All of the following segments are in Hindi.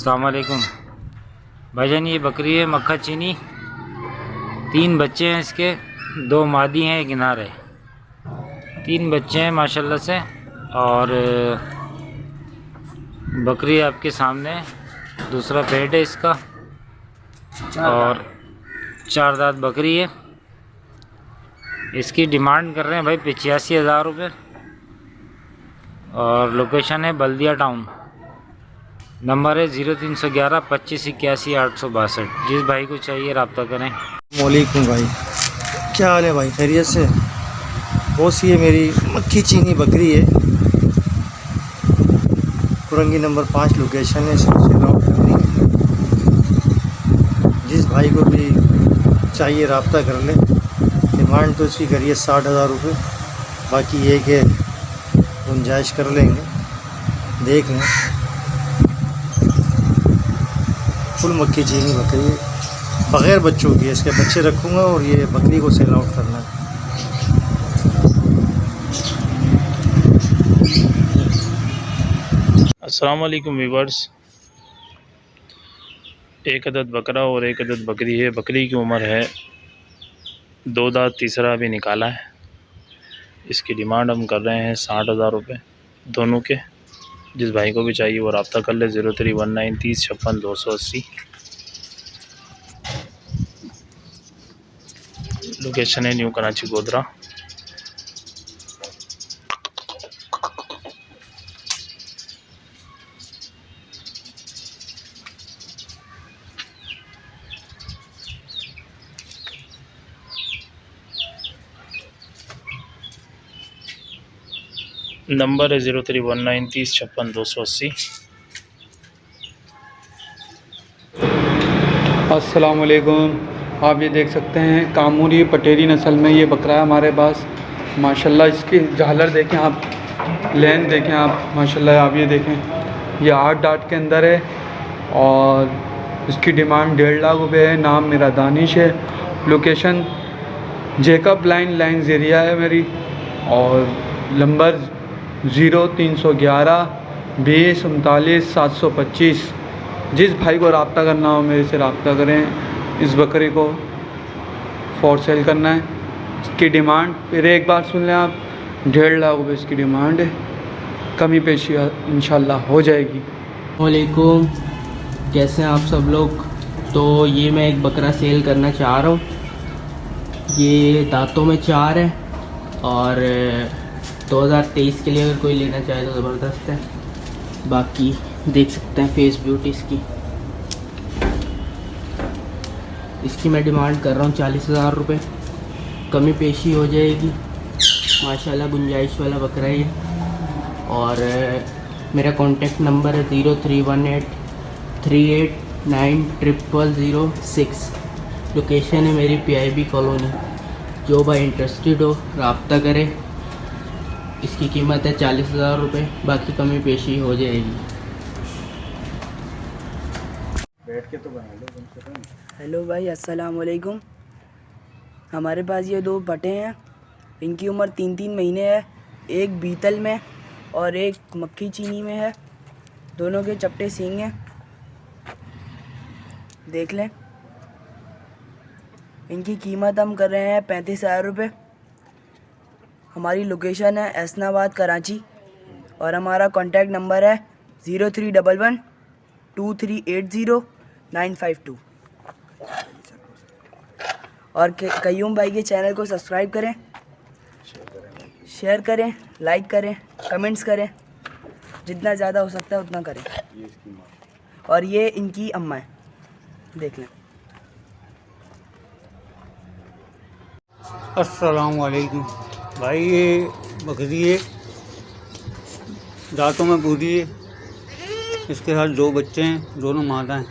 अस्सलाम वालेकुम भाईजान। ये बकरी है मक्खा चीनी, 3 बच्चे हैं इसके, 2 मादी हैं, 1 इनार है। 3 बच्चे हैं माशाल्लाह से। और बकरी आपके सामने है, दूसरा पेट है इसका और 4 दांत बकरी है। इसकी डिमांड कर रहे हैं भाई 85,000 रुपये और लोकेशन है बल्दिया टाउन। नंबर है 0311 25 81 862। जिस भाई को चाहिए रब्ता करें। वालेकुम भाई, क्या हाल है भाई? खैरियत से? बहुत ये मेरी मक्खी चीनी बकरी है, कुरंगी नंबर 5 लोकेशन है, सबसे लॉक करनी है। जिस भाई को भी चाहिए रब्ता कर ले। डिमांड तो इसकी करिए 60,000 रुपये, बाकी ये कि गुंजाइश कर लेंगे, देख लें। फुल मक्खी चीनी बकरी है, बग़ैर बच्चों की। इसके बच्चे रखूँगा और ये बकरी को सेल आउट करना है। अस्सलाम वालेकुम व्यूअर्स। एक अदद बकरा और एक अदद बकरी है। बकरी की उम्र है 2 दांत, तीसरा अभी निकाला है। इसकी डिमांड हम कर रहे हैं 60,000 रुपये दोनों के। जिस भाई को भी चाहिए वो रब्ता कर ले। 0319 30 56 280। लोकेशन है न्यू कराची गोदरा। नंबर है 0319 30 56 280। अस्सलाम वालेकुम। आप ये देख सकते हैं कामूरी पटेरी नस्ल में ये बकरा है हमारे पास। माशाल्लाह इसकी झालर देखें आप, लेंथ देखें आप, माशाल्लाह आप ये देखें। ये 8 दांत के अंदर है और इसकी डिमांड 1.5 लाख रुपये है। नाम मेरा दानिश है। लोकेशन जेकब लाइन ज़रिया है मेरी, और नंबर 0311 20 39 725। जिस भाई को रब्ता करना हो मेरे से रब्ता करें। इस बकरे को फॉर सेल करना है। इसकी डिमांड फिर एक बार सुन लें आप, 1.5 लाख रुपये इसकी डिमांड है। कमी पेशी इंशाल्लाह हो जाएगी। वालेकुम, कैसे हैं आप सब लोग? तो ये मैं एक बकरा सेल करना चाह रहा हूँ। ये दांतों में 4 है और 2023 के लिए अगर कोई लेना चाहे तो ज़बरदस्त है। बाकी देख सकते हैं फेस ब्यूटी इसकी मैं डिमांड कर रहा हूँ 40,000 रुपये। कमी पेशी हो जाएगी। माशाल्लाह गुंजाइश वाला बकरा है। और मेरा कॉन्टेक्ट नंबर है 0318 389 0006। लोकेशन है मेरी PIB कॉलोनी। जो भाई इंटरेस्टेड हो रब्ता करे। इसकी कीमत है 40,000 रुपये, बाकी कमी पेशी हो जाएगी। बैठ के तो बना लो कम से कम। हेलो भाई, अस्सलाम वालेकुम। हमारे पास ये 2 बटें हैं। इनकी उम्र 3-3 महीने है। एक बीतल में और एक मक्खी चीनी में है। दोनों के चपटे सींग हैं, देख लें। इनकी कीमत हम कर रहे हैं 35,000 रुपये। हमारी लोकेशन है एसनाबाद कराची और हमारा कॉन्टैक्ट नंबर है 0311 2380 952। और कयूम भाई के चैनल को सब्सक्राइब करें, शेयर करें, लाइक करें, कमेंट्स करें। जितना ज़्यादा हो सकता है उतना करें। और ये इनकी अम्मा है, देख लें। अस्सलाम वालेकुम भाई। ये बकरी है, दांतों में पूरी है। इसके साथ 2 बच्चे हैं, दोनों मादा हैं।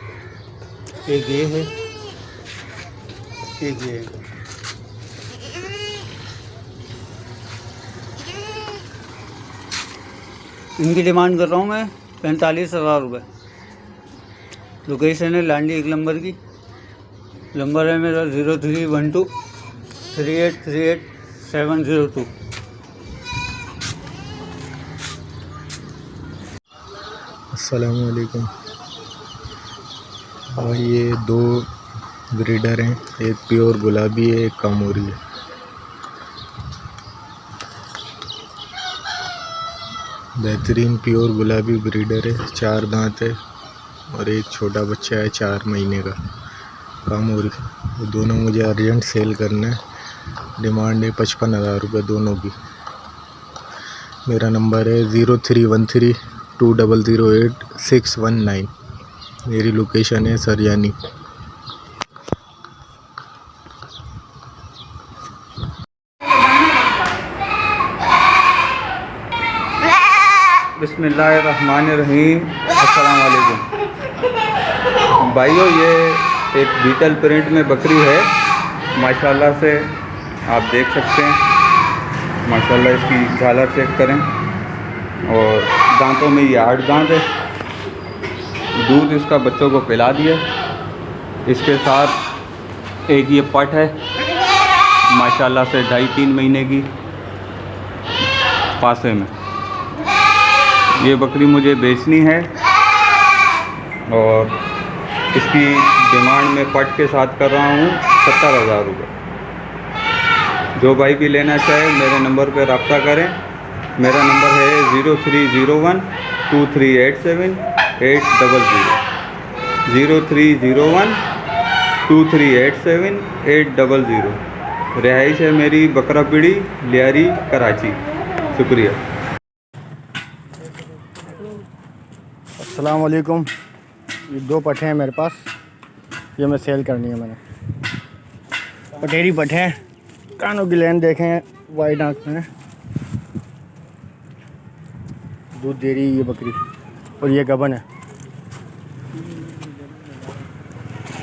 एक ये है, एक ये है। इनकी डिमांड कर रहा हूँ मैं 45,000 रुपये। लोकेशन है लांडी 1 नंबर की। नंबर है मेरा 0312 3838 702। अस्सलामुअलैकुम। और ये 2 ब्रीडर हैं, एक प्योर गुलाबी है, एक कामोरी है। बेहतरीन प्योर गुलाबी ब्रीडर है, 4 दांत है और एक छोटा बच्चा है 4 महीने का कामोरी। वो दोनों मुझे अर्जेंट सेल करना है, डिमांड है 55,000 रुपये दोनों की। मेरा नंबर है 03132008 मेरी लोकेशन है सरयानी। बिस्मिल्लाहिर्रहमानिर्रहीम। अस्सलाम वालेकुम भाइयों, ये एक बीटल प्रिंट में बकरी है माशाल्लाह से, आप देख सकते हैं। माशाल्लाह इसकी झालर चेक करें और दांतों में ये 8 दांत है। दूध इसका बच्चों को पिला दिया। इसके साथ एक ये पट है माशाल्लाह से 2.5-3 महीने की पासे में। ये बकरी मुझे बेचनी है और इसकी डिमांड में पट के साथ कर रहा हूँ 70,000 रुपये। जो भाई भी लेना चाहे मेरे नंबर पर रब्ता करें। मेरा नंबर है 0301238780 0301238780। रिहाइश है मेरी बकरापीड़ी, लियारी, कराची। शुक्रिया। अस्सलाम वालेकुम। ये 2 पट्ठे हैं मेरे पास, ये मैं सेल करनी है मैंने। पटेरी पट्ठे हैं, कानों की लेन देखें, वाइट आँख में, दूध दे रही है ये बकरी। और ये गबन है,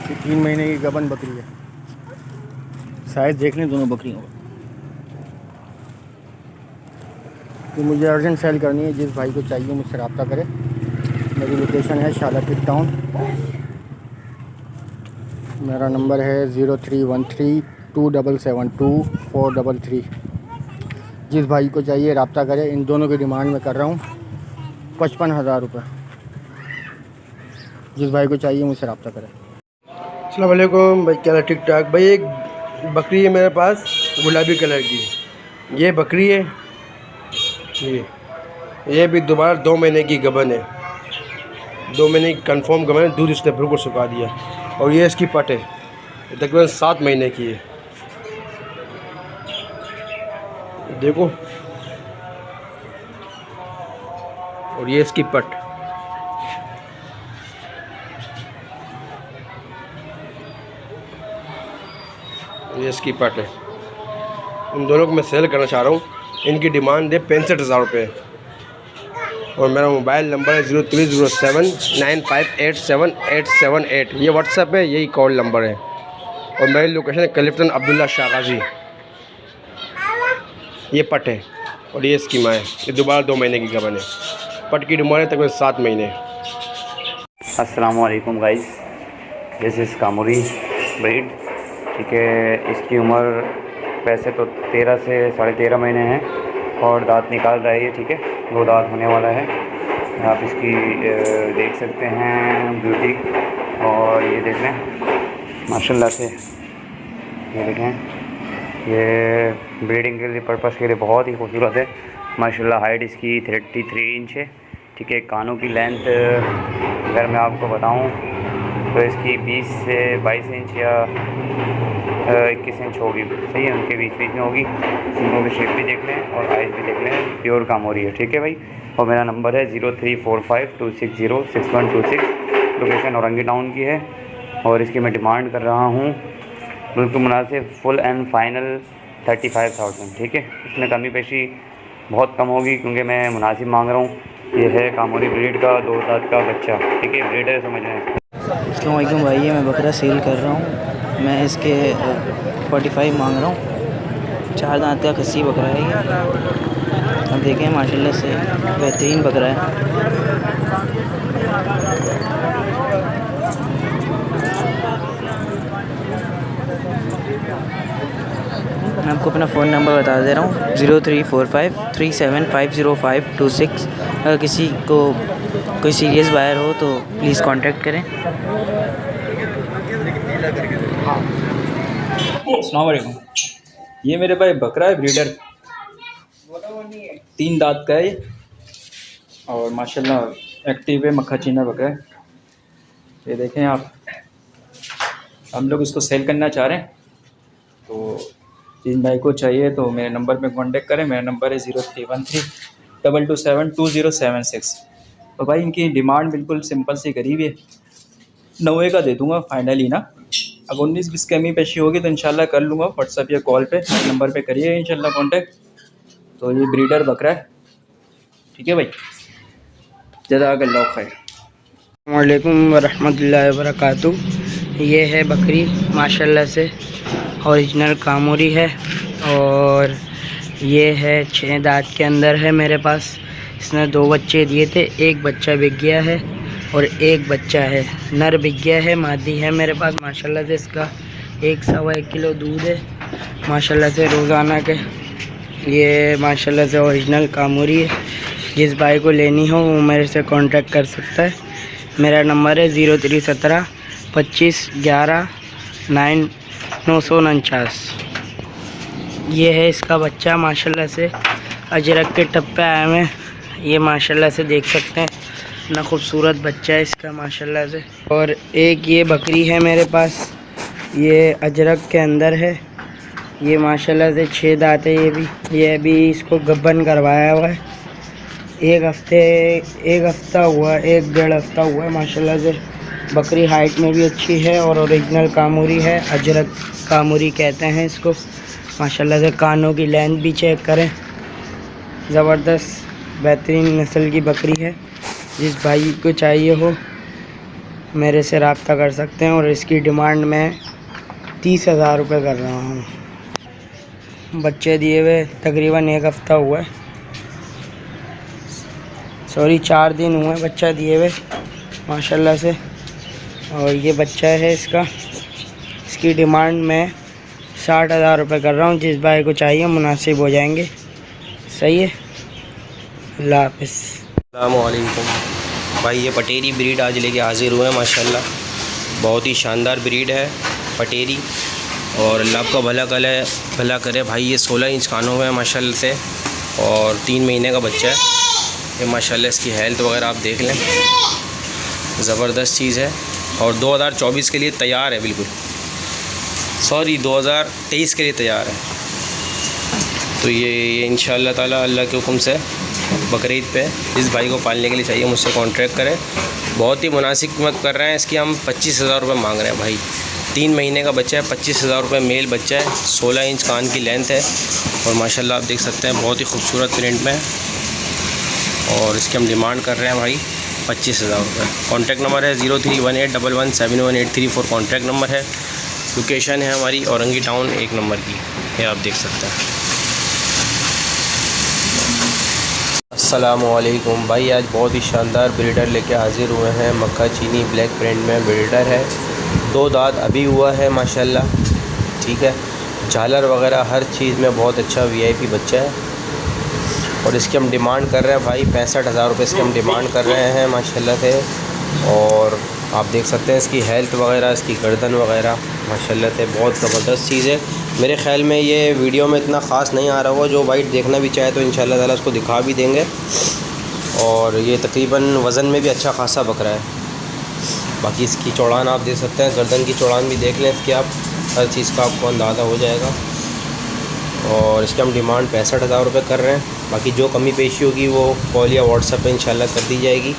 ये 3 महीने की गबन बकरी है। साइज़ देख लें दोनों बकरियों को। तो मुझे अर्जेंट सेल करनी है, जिस भाई को चाहिए मुझसे रब्ता करें। मेरी लोकेशन है शालाटिक टाउन। मेरा नंबर है 03132772 जिस भाई को चाहिए रब्ता करें। इन दोनों की डिमांड में कर रहा हूँ 55,000 रुपये। जिस भाई को चाहिए मुझसे रब्ता करें। अस्सलाम वालेकुम भाई, क्या ठीक ठाक भाई। एक बकरी है मेरे पास गुलाबी कलर की, ये बकरी है। ये भी दोबारा 2 महीने की गबन है, 2 महीने की कन्फर्म गबन है। दूध इसने बिल्कुल सुखा दिया। और ये इसकी पट है, तकरीबन 7 महीने की है। देखो, और ये इसकी पट। ये इसकी पट है। इन दोनों को मैं सेल करना चाह रहा हूँ। इनकी डिमांड है 65,000 रुपये। और मेरा मोबाइल नंबर है 030795877878। ये व्हाट्सएप है, यही कॉल नंबर है। और मेरी लोकेशन है क्लिफ्टन अब्दुल्ला शाह गाजी। ये पट है और ये इसकी माँ है। ये दोबारा 2 महीने की गबन है। पट की डिमांड है तकरीबन 7 महीने। अस्सलाम वालेकुम गाइस, दिस इज़ कामोरी ब्रीड। ठीक है, इसकी उम्र वैसे तो 13 से 13.5 महीने है और दांत निकाल रहा है ये। ठीक है, 2 दांत होने वाला है। आप इसकी देख सकते हैं ब्यूटी। और ये देख लें माशाल्लाह से, ये देखें, ये ब्रीडिंग के लिए पर्पज़ के लिए बहुत ही खूबसूरत है माशाल्लाह। हाइट इसकी 33 इंच है। ठीक है, कानों की लेंथ अगर मैं आपको बताऊं तो इसकी 20 से 22 इंच या 21 इंच होगी। सही है, उनके बीच में होगी। सिंगों की शेप भी देख लें और आइज़ भी देख लें, प्योर कामोरी है। ठीक है भाई। और मेरा नंबर है 034526062126। लोकेशन औरंगी टाउन की है और इसकी मैं डिमांड कर रहा हूँ बिल्कुल मुनासिब, फुल एंड फाइनल 35,000। ठीक है, इसमें कमी पेशी बहुत कम होगी क्योंकि मैं मुनासिब मांग रहा हूँ। ये है कामोरी ब्रीड का 2 दांत का बच्चा। ठीक है, ब्रीडर समझ रहे हैं। अस्सलाम वालेकुम भाई, मैं बकरा सेल कर रहा हूँ। मैं इसके 45 मांग रहा हूँ। 4 दांत का खस्सी बकरा है ये। अब देखें माशाल्लाह से बेहतरीन बकरा है। मैं आपको अपना फ़ोन नंबर बता दे रहा हूँ 034537505626। अगर किसी को कोई सीरियस बायर हो तो प्लीज़ कांटेक्ट करें। अस्सलाम वालेकुम। ये मेरे भाई बकरा है ब्रीडर, 3 दांत का है और माशाल्लाह एक्टिव है, मक्खा चीना बकरा है। ये देखें आप, हम लोग इसको सेल करना चाह रहे हैं, तो जिन भाई को चाहिए तो मेरे नंबर पे कांटेक्ट करें। मेरा नंबर है 031322722076। तो भाई इनकी डिमांड बिल्कुल सिंपल सी करीब है, 90 का दे दूंगा फाइनली ना। अब 19-20 कमी पेशी होगी तो इंशाल्लाह कर लूँगा, व्हाट्सअप या कॉल पे नंबर पे करिए इंशाल्लाह कांटेक्ट। तो ये ब्रीडर बकरा है, ठीक है भाई, जज़ाकल्लाह खैर। अस्सलामुअलैकुम वरहमतुल्लाहि वबरकातुहू। ये है बकरी माशाल्लाह से ओरिजिनल कामोरी है और ये है 6 दांत के अंदर है मेरे पास। इसने 2 बच्चे दिए थे, एक बच्चा बिक गया है और एक बच्चा है, नर बिक गया है, मादी है मेरे पास। माशाल्लाह से इसका 1-1.25 किलो दूध है माशाल्लाह से रोज़ाना के। ये माशाल्लाह से ओरिजिनल कामोरी है। जिस भाई को लेनी हो वो मेरे से कांटेक्ट कर सकता है। मेरा नंबर है 0317 25 11 949। ये है इसका बच्चा माशाल्लाह से अजरक के टप्पे आए हुए हैं, ये माशाल्लाह से देख सकते हैं, इतना खूबसूरत बच्चा है इसका माशाल्लाह से। और एक ये बकरी है मेरे पास, ये अजरक के अंदर है, ये माशाल्लाह से 6 दांत है। ये अभी इसको गब्बन करवाया हुआ है, एक हफ्ता हुआ, 1-1.5 हफ्ता हुआ है माशाल्लाह से। बकरी हाइट में भी अच्छी है और ओरिजिनल कामोरी है, अजरक कामोरी कहते हैं इसको माशाल्लाह से। कानों की लेंथ भी चेक करें, ज़बरदस्त बेहतरीन नस्ल की बकरी है। जिस भाई को चाहिए हो मेरे से रब्ता कर सकते हैं और इसकी डिमांड मैं 30,000 रुपये कर रहा हूँ। बच्चे दिए हुए तकरीबन 1 हफ्ता हुआ है, 4 दिन हुए बच्चा दिए हुए माशाल्लाह से। और ये बच्चा है इसका, इसकी डिमांड मैं 60,000 रुपये कर रहा हूँ। जिस भाई को चाहिए मुनासिब हो जाएंगे, सही है। अल्लाह हाफ़िज़। अस्सलामुअलैकुम भाई, ये पटेरी ब्रीड आज लेके हाज़िर हुए हैं माशाल्लाह। बहुत ही शानदार ब्रीड है पटेरी, और अल्लाह आपका भला करे भाई। ये 16 इंच कानों में है माशाल्लाह से और 3 महीने का बच्चा है ये माशाल्लाह। इसकी हेल्थ वगैरह आप देख लें, ज़बरदस्त चीज़ है और 2024 के लिए तैयार है, बिल्कुल 2023 के लिए तैयार है। तो ये इंशाअल्लाह ताला अल्लाह के हुक्म से बकरीद पे इस भाई को पालने के लिए चाहिए मुझसे कांटेक्ट करें। बहुत ही मुनासिब कीमत कर रहे हैं इसकी, हम 25,000 रुपये मांग रहे हैं भाई। 3 महीने का बच्चा है, 25,000 रुपये मेल बच्चा है, 16 इंच कान की लेंथ है और माशाल्लाह आप देख सकते हैं बहुत ही खूबसूरत प्रिंट में है। और इसकी हम डिमांड कर रहे हैं भाई 25,000 रुपये। कॉन्टैक्ट नंबर है 0318117184 कॉन्टैक्ट नंबर है। लोकेशन है हमारी औरंगी टाउन 1 नंबर की, ये आप देख सकते हैं। अस्सलामुअलैकुम भाई, आज बहुत ही शानदार ब्रीडर लेके हाज़िर हुए हैं। मक्का चीनी ब्लैक प्रिंट में ब्रीडर है, 2 दांत अभी हुआ है माशाल्लाह, ठीक है। झालर वगैरह हर चीज़ में बहुत अच्छा VIP बच्चा है और इसकी हम डिमांड कर रहे हैं भाई 65,000 रुपये इसकी हम डिमांड कर रहे हैं माशाल्लाह से। और आप देख सकते हैं इसकी हेल्थ वगैरह, इसकी गर्दन वगैरह माशाल्लाह से बहुत ज़बरदस्त चीज़ है। मेरे ख़्याल में ये वीडियो में इतना ख़ास नहीं आ रहा होगा, जो भाई देखना भी चाहे तो इंशाल्लाह ताला उसको दिखा भी देंगे। और ये तकरीबन वज़न में भी अच्छा खासा बकरा है। बाकी इसकी चौड़ान आप देख सकते हैं, गर्दन की चौड़ान भी देख लें इसकी, आप हर चीज़ का आपको अंदाज़ा हो जाएगा। और इसकी हम डिमांड 65,000 रुपये कर रहे हैं। बाकी जो कमी पेशी होगी वो कॉल या व्हाट्सएप पे इंशाल्लाह कर दी जाएगी।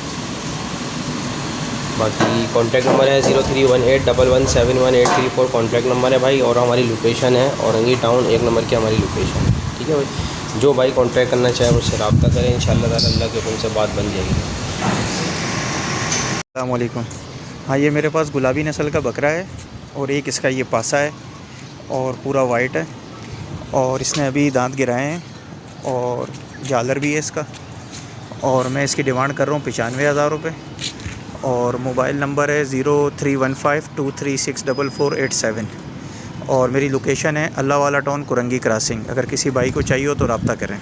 बाकी कॉन्टैक्ट नंबर है 0318117184 कॉन्टैक्ट नंबर है भाई। और हमारी लोकेशन है औरंगी टाउन 1 नंबर की हमारी लोकेशन, ठीक है भाई। जो भाई कॉन्टैक्ट करना चाहे मुझसे रब्ता करें, इंशाल्लाह ताला अल्लाह के हुक्म से बात बन जाएगी। अस्सलाम वालेकुम। हाँ, ये मेरे पास गुलाबी नस्ल का बकरा है और एक इसका ये पासा है और पूरा वाइट है और इसने अभी दांत गिराए हैं और झालर भी है इसका। और मैं इसकी डिमांड कर रहा हूँ 95,000 रुपये। और मोबाइल नंबर है 0315236447 और मेरी लोकेशन है अल्लाह वाला टाउन कुरंगी क्रॉसिंग। अगर किसी भाई को चाहिए हो तो रब्ता करें।